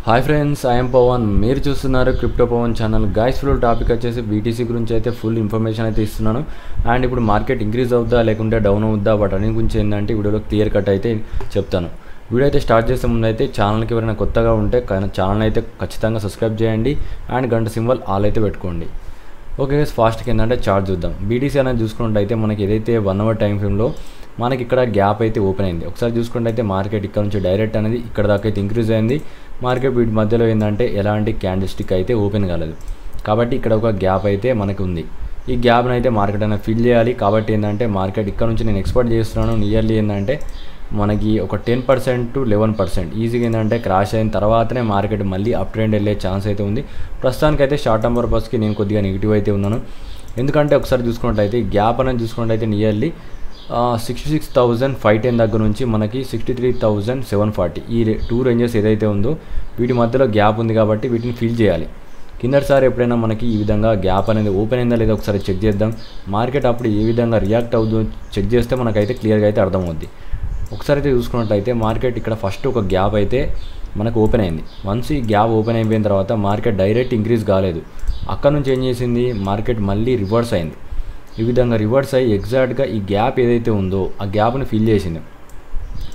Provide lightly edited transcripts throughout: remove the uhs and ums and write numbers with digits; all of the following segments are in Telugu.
Hi friends, I'm Pavan. మీరు చూస్తున్నారు crypto Pavan channel. Guys full topic వచ్చేసి బీటీసీ గురించి అయితే ఫుల్ ఇన్ఫర్మేషన్ అయితే ఇస్తున్నాను. అండ్ ఇప్పుడు మార్కెట్ ఇంక్రీజ్ అవుద్దా లేకుంటే డౌన్ అవుద్దా వాటి గురించి ఏంటంటే వీడియోలో క్లియర్ కట్ అయితే చెప్తాను. వీడియో అయితే స్టార్ట్ చేసే ముందు అయితే ఛానల్కి ఎవరైనా కొత్తగా ఉంటే ఛానల్ అయితే ఖచ్చితంగా సబ్స్క్రైబ్ చేయండి అండ్ గంట సింబల్ ఆల్ అయితే పెట్టుకోండి. ఓకే గైస్, ఫాస్ట్కి ఏంటంటే చార్ట్ చూద్దాం. బీటీసీ అనేది చూసుకున్నట్టయితే మనకి ఏదైతే 1 అవర్ టైం ఫ్రేమ్లో మనకి ఇక్కడ గ్యాప్ అయితే ఓపెన్ అయింది. ఒకసారి చూసుకుంటే అయితే మార్కెట్ ఇక్కడ నుంచి డైరెక్ట్ అనేది ఇక్కడ దాకా అయితే ఇంక్రీజ్ అయింది. మార్కెట్ వీటి మధ్యలో ఏంటంటే ఎలాంటి క్యాండిల్ స్టిక్ అయితే ఓపెన్ కాలేదు, కాబట్టి ఇక్కడ ఒక గ్యాప్ అయితే మనకు ఉంది. ఈ గ్యాప్ని అయితే మార్కెట్ అనేది ఫిల్ చేయాలి. కాబట్టి ఏంటంటే మార్కెట్ ఇక్కడ నుంచి నేను ఎక్స్పెక్ట్ చేస్తున్నాను నియర్లీ ఏంటంటే మనకి ఒక 10% to 11% ఈజీగా ఏంటంటే క్రాష్ అయిన తర్వాతనే మార్కెట్ మళ్ళీ అప్ ట్రెండ్ వెళ్ళే ఛాన్స్ అయితే ఉంది. ప్రస్తుతానికైతే షార్ట్ టర్మ్ పర్పస్కి నేను కొద్దిగా నెగిటివ్ అయితే ఉన్నాను. ఎందుకంటే ఒకసారి చూసుకున్నట్టయితే గ్యాప్ అనేది చూసుకున్నట్టయితే నియర్లీ 66,510 దగ్గర నుంచి మనకి 63,740 ఈ టూ రేంజెస్ ఏదైతే ఉందో వీటి మధ్యలో గ్యాప్ ఉంది, కాబట్టి వీటిని ఫిల్ చేయాలి. కిందటిసారి ఎప్పుడైనా మనకి ఈ విధంగా గ్యాప్ అనేది ఓపెన్ అయిందా లేదా ఒకసారి చెక్ చేద్దాం. మార్కెట్ అప్పుడు ఏ విధంగా రియాక్ట్ అవుతుందో చెక్ చేస్తే మనకైతే క్లియర్గా అయితే అర్థమవుద్ది. ఒకసారి అయితే చూసుకున్నట్లయితే మార్కెట్ ఇక్కడ ఫస్ట్ ఒక గ్యాప్ అయితే మనకు ఓపెన్ అయింది. వన్స్ ఈ గ్యాప్ ఓపెన్ అయిపోయిన తర్వాత మార్కెట్ డైరెక్ట్ ఇంక్రీజ్ కాలేదు. అక్కడ నుంచి ఏం చేసింది, మార్కెట్ మళ్ళీ రివర్స్ అయింది. ఈ విధంగా రివర్స్ అయ్యి ఎగ్జాక్ట్గా ఈ గ్యాప్ ఏదైతే ఉందో ఆ గ్యాప్ని ఫిల్ చేసింది.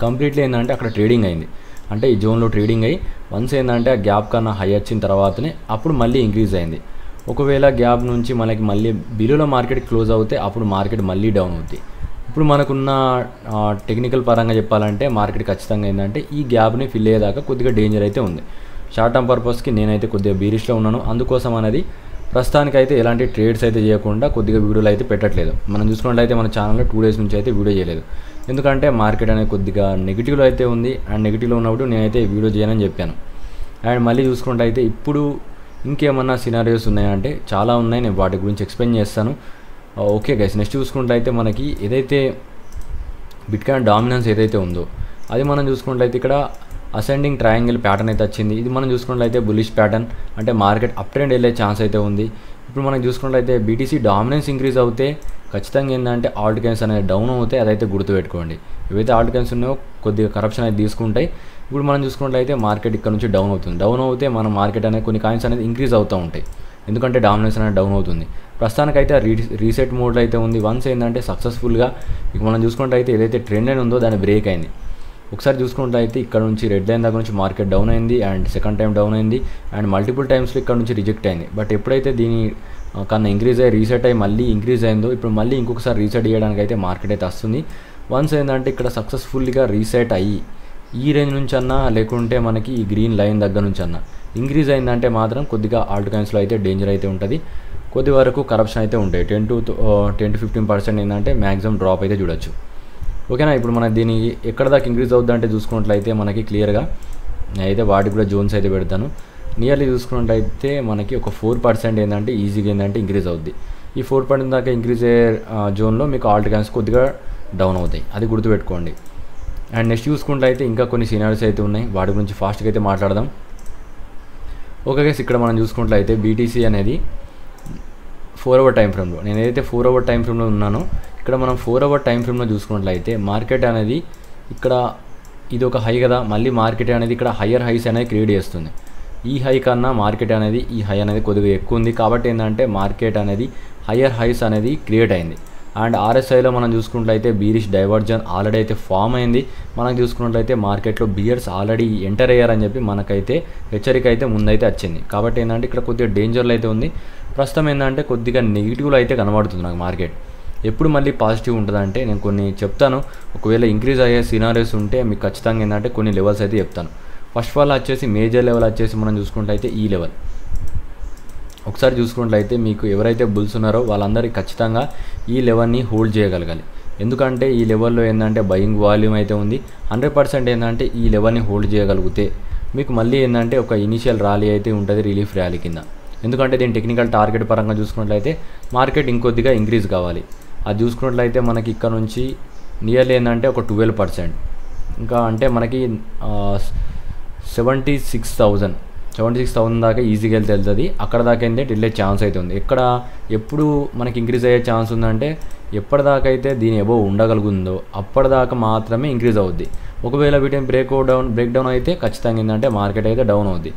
కంప్లీట్లీ ఏంటంటే అక్కడ ట్రేడింగ్ అయింది, అంటే ఈ జోన్లో ట్రేడింగ్ అయ్యి వన్స్ ఏంటంటే ఆ గ్యాప్ కన్నా హై వచ్చిన తర్వాతనే అప్పుడు మళ్ళీ ఇంక్రీజ్ అయింది. ఒకవేళ గ్యాప్ నుంచి మనకి మళ్ళీ బిలోలో మార్కెట్ క్లోజ్ అవుతే అప్పుడు మార్కెట్ మళ్ళీ డౌన్ అవుతుంది. ఇప్పుడు మనకున్న టెక్నికల్ పరంగా చెప్పాలంటే మార్కెట్ ఖచ్చితంగా ఏంటంటే ఈ గ్యాప్ని ఫిల్ అయ్యేదాకా కొద్దిగా డేంజర్ అయితే ఉంది. షార్ట్ టర్మ్ పర్పస్కి నేనైతే కొద్దిగా బీరిష్లో ఉన్నాను. అందుకోసం అనేది ప్రస్తుతానికైతే ఎలాంటి ట్రేడ్స్ అయితే చేయకుండా కొద్దిగా వీడియోలు అయితే పెట్టట్లేదు. మనం చూసుకున్నట్లయితే మన ఛానల్లో 2 days నుంచి అయితే వీడియో చేయలేదు, ఎందుకంటే మార్కెట్ అనేది కొద్దిగా నెగిటివ్లో అయితే ఉంది. అండ్ నెగిటివ్లో ఉన్నప్పుడు నేనైతే వీడియో చేయనని చెప్పాను. అండ్ మళ్ళీ చూసుకున్నట్టయితే ఇప్పుడు ఇంకేమన్నా సినారియోస్ ఉన్నాయంటే చాలా ఉన్నాయి, నేను వాటి గురించి ఎక్స్ప్లెయిన్ చేస్తాను. ఓకే గైస్, నెక్స్ట్ చూసుకున్నట్లయితే మనకి ఏదైతే బిట్కాయిన్ డామినెన్స్ ఏదైతే ఉందో అది మనం చూసుకున్నట్లయితే ఇక్కడ అసెండింగ్ ట్రయాంగిల్ ప్యాటర్న్ అయితే వచ్చింది. ఇది మనం చూసుకున్నట్లయితే బులిష్ ప్యాటర్న్, అంటే మార్కెట్ అప్ ట్రెండ్ వెళ్ళే ఛాన్స్ అయితే ఉంది. ఇప్పుడు మనం చూసుకున్నట్లయితే బీటీసీ డామినెన్స్ ఇంక్రీజ్ అవుతే ఖచ్చితంగా ఏంటంటే ఆల్ట్ కాయిన్స్ అనేది డౌన్ అవుతాయి, అదైతే గుర్తుపెట్టుకోండి. ఏవైతే ఆల్ట్ కాయిన్స్ ఉన్నాయో కొద్దిగా కరప్షన్ అయితే తీసుకుంటాయి. ఇప్పుడు మనం చూసుకున్నట్లయితే మార్కెట్ ఇక్కడ నుంచి డౌన్ అవుతుంది. డౌన్ అవుతే మన మార్కెట్ అనేది కొన్ని కాయిన్స్ అనేది ఇంక్రీజ్ అవుతూ ఉంటాయి, ఎందుకంటే డామినెన్స్ అనేది డౌన్ అవుతుంది. ప్రస్తుతానికైతే రీసెట్ మోడ్లో అయితే ఉంది. వన్స్ ఏంటంటే సక్సెస్ఫుల్గా ఇక మనం చూసుకున్నట్లయితే ఏదైతే ట్రెండ్ లైన్ ఉందో దాన్ని బ్రేక్ అయింది. ఒకసారి చూసుకున్నట్లయితే ఇక్కడ నుంచి రెడ్ లైన్ దగ్గర నుంచి మార్కెట్ డౌన్ అయింది అండ్ సెకండ్ టైం డౌన్ అయింది అండ్ మల్టిపుల్ టైమ్స్లో ఇక్కడ నుంచి రిజెక్ట్ అయింది. బట్ ఎప్పుడైతే దీని కన్నా ఇంక్రీజ్ అయ్యి రీసెట్ అయ్యి మళ్ళీ ఇంక్రీజ్ అయిందో ఇప్పుడు మళ్ళీ ఇంకొకసారి రీసెట్ చేయడానికి అయితే మార్కెట్ అయితే వస్తుంది. వన్స్ ఏంటంటే ఇక్కడ సక్సెస్ఫుల్గా రీసెట్ అయ్యి ఈ రేంజ్ నుంచి అన్నా లేకుంటే మనకి ఈ గ్రీన్ లైన్ దగ్గర నుంచి అన్నా ఇంక్రీజ్ అయిందంటే మాత్రం కొద్దిగా ఆల్ట్ కాయిన్స్లో అయితే డేంజర్ అయితే ఉంటుంది. కొద్ది వరకు కరప్షన్ అయితే ఉంటాయి. 10 to 15% ఏంటంటే మ్యాక్సిమం డ్రాప్ అయితే చూడొచ్చు. ఓకేనా, ఇప్పుడు మన దీని ఎక్కడ దాకా ఇంక్రీజ్ అవుద్ది అంటే చూసుకున్నట్లయితే మనకి క్లియర్గా అయితే వాటికి కూడా జోన్స్ అయితే పెడతాను. నియర్లీ చూసుకున్నట్లయితే మనకి ఒక 4% ఏంటంటే ఈజీగా ఏంటంటే ఇంక్రీజ్ అవుద్ది. ఈ 4% దాకా ఇంక్రీజ్ అయ్యే జోన్లో మీకు ఆల్ట్ కాయిన్స్ కొద్దిగా డౌన్ అవుతాయి, అది గుర్తుపెట్టుకోండి. అండ్ నెక్స్ట్ చూసుకున్నట్లయితే ఇంకా కొన్ని సినారీస్ అయితే ఉన్నాయి, వాటి గురించి ఫాస్ట్గా అయితే మాట్లాడదాం. ఓకే గైస్, ఇక్కడ మనం చూసుకున్నట్లయితే బీటీసీ అనేది 4 అవర్ టైం ఫ్రేమ్లో, నేను ఏదైతే 4 అవర్ టైం ఫ్రేమ్లో ఉన్నానో ఇక్కడ మనం 4 అవర్ టైం ఫ్రేమ్లో చూసుకున్నట్లయితే మార్కెట్ అనేది ఇక్కడ ఇది ఒక హై కదా, మళ్ళీ మార్కెట్ అనేది ఇక్కడ హయ్యర్ హైస్ అనేది క్రియేట్ చేస్తుంది. ఈ హై కన్నా మార్కెట్ అనేది ఈ హై అనేది కొద్దిగా ఎక్కువ ఉంది, కాబట్టి ఏంటంటే మార్కెట్ అనేది హయ్యర్ హైస్ అనేది క్రియేట్ అయింది. అండ్ ఆర్ఎస్ఐలో మనం చూసుకున్నట్లయితే బీరిష్ డైవర్జన్ ఆల్రెడీ అయితే ఫామ్ అయింది. మనం చూసుకున్నట్లయితే మార్కెట్లో బియర్స్ ఆల్రెడీ ఎంటర్ అయ్యారని చెప్పి మనకైతే హెచ్చరిక అయితే ముందైతే వచ్చింది. కాబట్టి ఏంటంటే ఇక్కడ కొద్దిగా డేంజర్లో అయితే ఉంది. ప్రస్తుతం ఏంటంటే కొద్దిగా నెగిటివ్లో అయితే కనబడుతుంది నాకు మార్కెట్. ఎప్పుడు మళ్ళీ పాజిటివ్ ఉంటుందంటే నేను కొన్ని చెప్తాను. ఒకవేళ ఇంక్రీజ్ అయ్యే సినారియోస్ ఉంటే మీకు ఖచ్చితంగా ఏంటంటే కొన్ని లెవెల్స్ అయితే చెప్తాను. ఫస్ట్ ఆఫ్ ఆల్ వచ్చేసి మేజర్ లెవెల్ వచ్చేసి మనం చూసుకున్నట్లయితే ఈ లెవెల్. ఒకసారి చూసుకున్నట్లయితే మీకు ఎవరైతే బుల్స్ ఉన్నారో వాళ్ళందరికీ ఖచ్చితంగా ఈ లెవెల్ని హోల్డ్ చేయగలగాలి. ఎందుకంటే ఈ లెవెల్లో ఏంటంటే బయింగ్ వాల్యూమ్ అయితే ఉంది. 100% ఏంటంటే ఈ లెవెల్ని హోల్డ్ చేయగలిగితే మీకు మళ్ళీ ఏంటంటే ఒక ఇనిషియల్ ర్యాలీ అయితే ఉంటుంది, రిలీఫ్ ర్యాలీ కింద. ఎందుకంటే దీని టెక్నికల్ టార్గెట్ పరంగా చూసుకున్నట్లయితే మార్కెట్ ఇంకొద్దిగా ఇంక్రీజ్ కావాలి. అది చూసుకున్నట్లయితే మనకి ఇక్కడ నుంచి నియర్లీ ఏంటంటే ఒక 12%, ఇంకా అంటే మనకి 76,000 దాకా ఈజీగా వెళ్తుంది. అక్కడ దాకా అయితే వెళ్ళే ఛాన్స్ అయితే ఉంది. ఎప్పుడు మనకి ఇంక్రీజ్ అయ్యే ఛాన్స్ ఉందంటే ఎప్పటిదాకా అయితే దీని ఎబో ఉండగలుగుతుందో అప్పటిదాకా మాత్రమే ఇంక్రీజ్ అవుద్ది. ఒకవేళ వీటిని బ్రేక్ డౌన్ అయితే ఖచ్చితంగా ఏంటంటే మార్కెట్ అయితే డౌన్ అవుద్ది.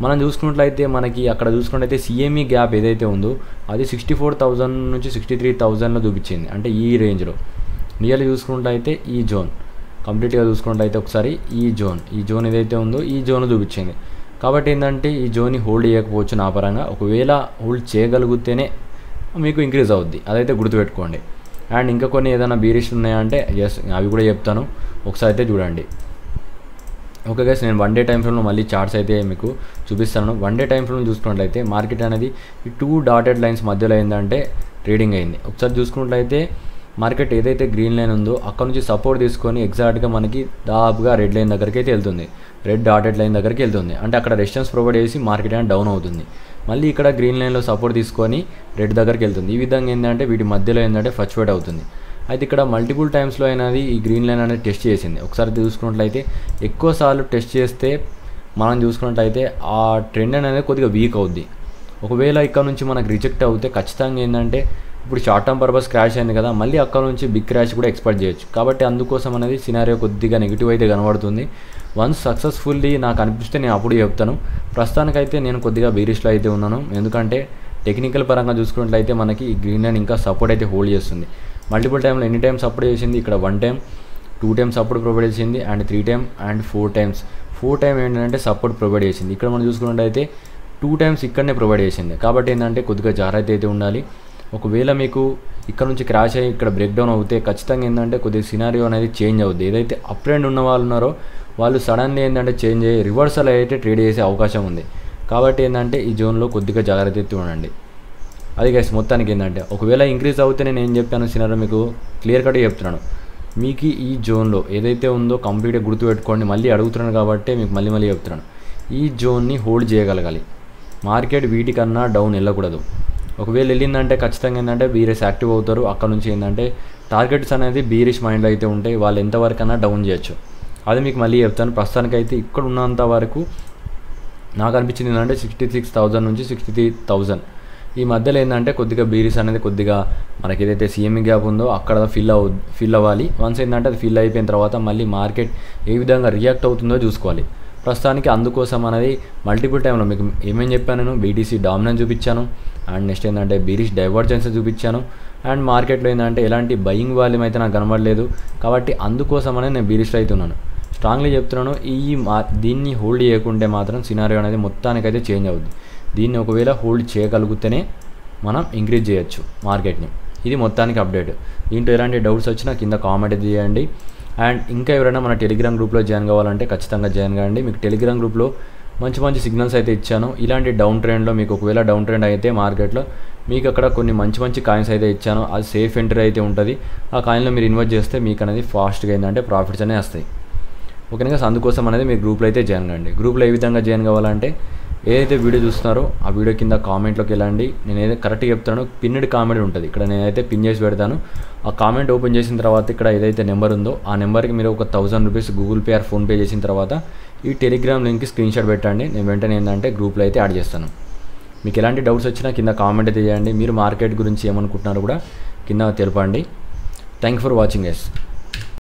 మనం చూసుకున్నట్లయితే మనకి అక్కడ చూసుకున్నట్లయితే సిఎంఈ గ్యాప్ ఏదైతే ఉందో అది 64,000 నుంచి 63,000లో చూపించింది. అంటే ఈ రేంజ్లో నియర్లీ చూసుకున్నట్లయితే ఈ జోన్ కంప్లీట్గా చూసుకున్నట్లయితే ఒకసారి ఈ జోన్ ఏదైతే ఉందో ఈ జోన్ చూపించింది. కాబట్టి ఏంటంటే ఈ జోన్ని హోల్డ్ చేయకపోవచ్చు నా పరంగా. ఒకవేళ హోల్డ్ చేయగలిగితేనే మీకు ఇంక్రీజ్ అవుద్ది, అదైతే గుర్తుపెట్టుకోండి. అండ్ ఇంకా కొన్ని ఏదైనా బీరిష్ ఉన్నాయంటే అవి కూడా చెప్తాను, ఒకసారి అయితే చూడండి. ఓకే గైస్, నేను 1 డే టైం ఫ్రేమ్లో మళ్ళీ చార్ట్స్ అయితే మీకు చూపిస్తాను. 1 డే టైం ఫ్రేమ్ చూసుకున్నట్లయితే మార్కెట్ అనేది ఈ 2 డాటెడ్ లైన్స్ మధ్యలో ఏంటంటే ట్రేడింగ్ అయింది. ఒకసారి చూసుకున్నట్లయితే మార్కెట్ ఏదైతే గ్రీన్ లైన్ ఉందో అక్కడ నుంచి సపోర్ట్ తీసుకొని ఎగ్జాక్ట్గా మనకి దాదాపుగా రెడ్ లైన్ దగ్గరికి అయితే వెళ్తుంది, రెడ్ డాటెడ్ లైన్ దగ్గరికి వెళ్తుంది. అంటే అక్కడ రెసిస్టెన్స్ ప్రొవైడ్ చేసి మార్కెట్ అనేది డౌన్ అవుతుంది. మళ్ళీ ఇక్కడ గ్రీన్ లైన్లో సపోర్ట్ తీసుకొని రెడ్ దగ్గరికి వెళ్తుంది. ఈ విధంగా ఏంటంటే వీటి మధ్యలో ఏంటంటే ఫ్లక్చువేట్ అవుతుంది. అయితే ఇక్కడ మల్టిపుల్ టైమ్స్లో అనేది ఈ గ్రీన్ లైన్ అనేది టెస్ట్ చేసింది. ఒకసారి చూసుకున్నట్లయితే ఎక్కువసార్లు టెస్ట్ చేస్తే మనం చూసుకున్నట్లయితే ఆ ట్రెండ్ అనేది కొద్దిగా వీక్ అవుద్ది. ఒకవేళ ఇక్కడ నుంచి మనకు రిజెక్ట్ అవుతే ఖచ్చితంగా ఏంటంటే ఇప్పుడు షార్ట్ టర్మ్ పర్పస్ క్రాష్ అయింది కదా, మళ్ళీ అక్కడ నుంచి బిగ్ క్రాష్ కూడా ఎక్స్పెక్ట్ చేయొచ్చు. కాబట్టి అందుకోసం అనేది సినారియో కొద్దిగా నెగిటివ్ అయితే కనబడుతుంది. వన్స్ సక్సెస్ఫుల్లీ నాకు అనిపిస్తే నేను అప్పుడు చెప్తాను. ప్రస్తుతానికైతే నేను కొద్దిగా బీరిష్లో అయితే ఉన్నాను, ఎందుకంటే టెక్నికల్ పరంగా చూసుకున్నట్లయితే మనకి ఈ గ్రీన్ లైన్ ఇంకా సపోర్ట్ అయితే హోల్డ్ చేస్తుంది. మల్టిపుల్ టైంలో ఎన్ని టైమ్స్ సపోర్ట్ చేసింది, ఇక్కడ 1 టైం 2 టైమ్స్ సపోర్ట్ ప్రొవైడ్ చేసింది, and 3 time and 4 times. 4 time ఏంటంటే సపోర్ట్ ప్రొవైడ్ చేసింది. ఇక్కడ మనం చూసుకున్నట్లయితే 2 టైమ్స్ ఇక్కడనే ప్రొవైడ్ చేసింది. కాబట్టి ఏంటంటే కొద్దిగా జాగ్రత్త అయితే ఉండాలి. ఒకవేళ మీకు ఇక్కడ నుంచి క్రాష్ అయ్యి ఇక్కడ బ్రేక్ డౌన్ అవుతే ఖచ్చితంగా ఏంటంటే కొద్దిగా సినారియో అనేది చేంజ్ అవుద్ది. ఏదైతే అప్ ట్రెండ్ ఉన్న వాళ్ళు ఉన్నారో వాళ్ళు సడన్లీ ఏంటంటే చేంజ్ అయ్యి రివర్సల్ అయితే ట్రేడ్ చేసే అవకాశం ఉంది. కాబట్టి ఏంటంటే ఈ జోన్లో కొద్దిగా జాగ్రత్త అయితే ఉండండి. అది గైస్ మొత్తానికి ఏంటంటే ఒకవేళ ఇంక్రీజ్ అవుతే నేను ఏం చెప్పాను సినారియో మీకు క్లియర్ కట్గా చెప్తున్నాను. మీకు ఈ జోన్లో ఏదైతే ఉందో కంప్లీట్గా గుర్తుపెట్టుకోండి. మళ్ళీ అడుగుతున్నాను కాబట్టి మీకు మళ్ళీ చెప్తున్నాను. ఈ జోన్ని హోల్డ్ చేయగలగాలి. మార్కెట్ వీటికన్నా డౌన్ వెళ్ళకూడదు. ఒకవేళ వెళ్ళిందంటే ఖచ్చితంగా ఏంటంటే బీరిష్ యాక్టివ్ అవుతారు. అక్కడ నుంచి ఏంటంటే టార్గెట్స్ అనేది బీరిష్ మైండ్లో అయితే ఉంటాయి, వాళ్ళు ఎంతవరకు అన్నా డౌన్ చేయొచ్చు. అది మీకు మళ్ళీ చెప్తాను. ప్రస్తుతానికైతే ఇక్కడ ఉన్నంత వరకు నాకు అనిపించింది ఏంటంటే 66,000 నుంచి 63,000 ఈ మధ్యలో ఏంటంటే కొద్దిగా బీరిష్ అనేది కొద్దిగా మనకి ఏదైతే సిఎంఈ గ్యాప్ ఉందో అక్కడ ఫిల్ అవ్వాలి. వన్స్ ఏంటంటే అది ఫిల్ అయిపోయిన తర్వాత మళ్ళీ మార్కెట్ ఏ విధంగా రియాక్ట్ అవుతుందో చూసుకోవాలి. ప్రస్తుతానికి అందుకోసం అనేది మల్టిపుల్ టైంలో మీకు ఏమేమి చెప్పాను, నేను బీటీసీ డామినెన్స్ చూపించాను, అండ్ నెక్స్ట్ ఏంటంటే బీరిష్ డైవర్జెన్స్ చూపించాను, అండ్ మార్కెట్లో ఏంటంటే ఎలాంటి బయింగ్ వాల్యూమ్ అయితే నాకు కనబడలేదు. కాబట్టి అందుకోసం అనేది నేను బీరిష్లో అయితే ఉన్నాను. స్ట్రాంగ్లీ చెప్తున్నాను, దీన్ని హోల్డ్ చేయకుంటే మాత్రం సినారియో అనేది మొత్తానికైతే చేంజ్ అవుద్ది. దీన్ని ఒకవేళ హోల్డ్ చేయగలిగితేనే మనం ఇంక్రీజ్ చేయొచ్చు మార్కెట్ని. ఇది మొత్తానికి అప్డేట్. దీంట్లో ఎలాంటి డౌట్స్ వచ్చినా కింద కామెంట్ చేయండి. అండ్ ఇంకా ఎవరైనా మన టెలిగ్రామ్ గ్రూప్లో జాయిన్ కావాలంటే ఖచ్చితంగా జాయిన్ కావండి. మీకు టెలిగ్రామ్ గ్రూప్లో మంచి సిగ్నల్స్ అయితే ఇచ్చాను. ఇలాంటి డౌన్ ట్రెండ్లో మీకు ఒకవేళ డౌన్ ట్రెండ్ అయితే మార్కెట్లో మీకు అక్కడ కొన్ని మంచి కాయిన్స్ అయితే ఇచ్చాను. అది సేఫ్ ఎంట్రీ అయితే ఉంటుంది. ఆ కాయిన్లో మీరు ఇన్వెస్ట్ చేస్తే మీకు అనేది ఫాస్ట్గా ఏంటంటే ప్రాఫిట్స్ అనేవి వస్తాయి. ఓకేనా, అందుకోసం అనేది మీరు గ్రూప్లో అయితే జాయిన్ కండి. గ్రూప్లో ఏ విధంగా జాయిన్ కావాలంటే ఏదైతే వీడియో చూస్తున్నారో ఆ వీడియో కింద కామెంట్లోకి వెళ్ళండి. నేను ఏదైతే కరెక్ట్గా చెప్తానో పిన్డ్ కామెంట్ ఉంటుంది, ఇక్కడ నేనైతే పిన్ చేసి పెడతాను. ఆ కామెంట్ ఓపెన్ చేసిన తర్వాత ఇక్కడ ఏదైతే నెంబర్ ఉందో ఆ నెంబర్కి మీరు ఒక 1000 rupees Google pay are PhonePe చేసిన తర్వాత ఈ టెలిగ్రామ్ లింక్కి స్క్రీన్షాట్ పెట్టండి. నేను వెంటనే ఏంటంటే గ్రూప్లో అయితే యాడ్ చేస్తాను. మీకు ఎలాంటి డౌట్స్ వచ్చినా కింద కామెంట్ అయితే చేయండి. మీరు మార్కెట్ గురించి ఏమనుకుంటున్నారో కూడా కింద తెలపండి. Thank you for watching guys.